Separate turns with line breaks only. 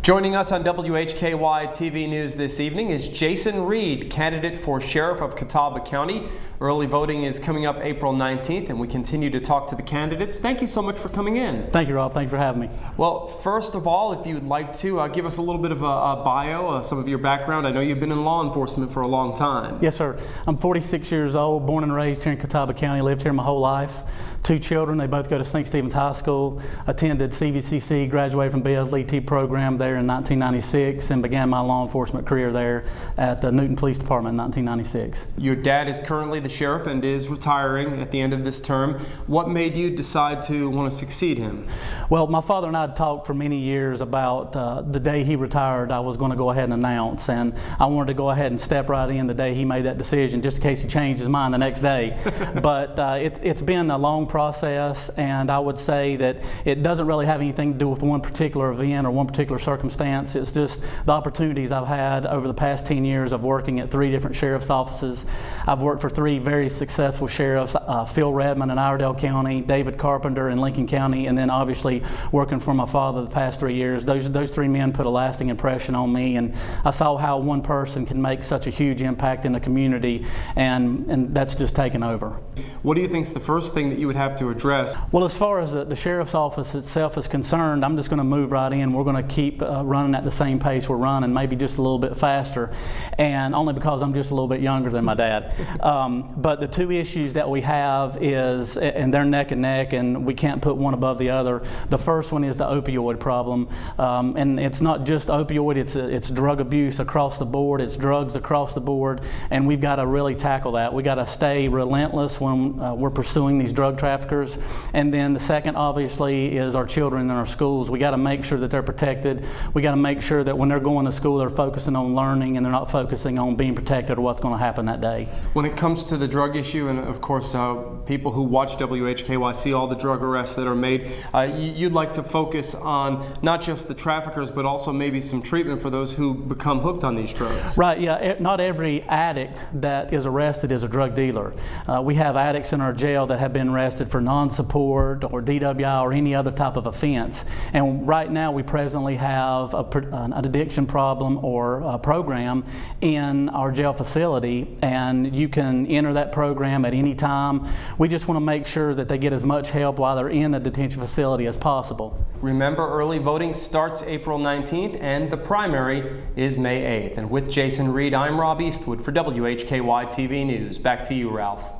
Joining us on WHKY TV News this evening is Jason Reid, candidate for Sheriff of Catawba County. Early voting is coming up April 19th, and we continue to talk to the candidates. Thank you so much for coming in.
Thank you, Rob. Thank you for having me.
Well, first of all, if you would like to give us a little bit of a bio, some of your background. I know you've been in law enforcement for a long time.
Yes, sir. I'm 46 years old, born and raised here in Catawba County, lived here my whole life. 2 children, they both go to St. Stephen's High School, attended CVCC, graduated from BLET program there in 1996, and began my law enforcement career there at the Newton Police Department in 1996.
Your dad is currently the sheriff and is retiring at the end of this term. What made you decide to want to succeed him?
Well, my father and I had talked for many years about the day he retired, I was going to go ahead and announce, and I wanted to go ahead and step right in the day he made that decision, just in case he changed his mind the next day. But it's been a long process, and I would say that it doesn't really have anything to do with one particular event or one particular circumstance. It's just the opportunities I've had over the past 10 years of working at 3 different sheriff's offices. I've worked for 3 very successful sheriffs, Phil Redmond in Iredell County, David Carpenter in Lincoln County, and then obviously working for my father the past 3 years. Those 3 men put a lasting impression on me, and I saw how one person can make such a huge impact in the community, and that's just taken over.
What do you think is the first thing that you would have to address?
Well, as far as the sheriff's office itself is concerned, I'm just going to move right in. We're going to keep running at the same pace we're running, maybe just a little bit faster, and only because I'm just a little bit younger than my dad. But the 2 issues that we have is, and they're neck and neck, and we can't put one above the other. The first one is the opioid problem, and it's not just opioid, it's drug abuse across the board, it's drugs across the board, and we've got to really tackle that. We've got to stay relentless when we're pursuing these drug traffickers. And then the second, obviously, is our children in our schools. We got to make sure that they're protected. We got to make sure that when they're going to school, they're focusing on learning and they're not focusing on being protected or what's going to happen that day.
When it comes to the drug issue, and of course people who watch WHKY see all the drug arrests that are made, you'd like to focus on not just the traffickers but also maybe some treatment for those who become hooked on these drugs.
Right, yeah. Not every addict that is arrested is a drug dealer. We have addicts in our jail that have been arrested for non-support or DWI or any other type of offense. And right now we presently have an addiction problem or a program in our jail facility, and you can enter that program at any time. We just want to make sure that they get as much help while they're in the detention facility as possible.
Remember, early voting starts April 19th and the primary is May 8th. And with Jason Reid, I'm Rob Eastwood for WHKY TV News. Back to you, Ralph.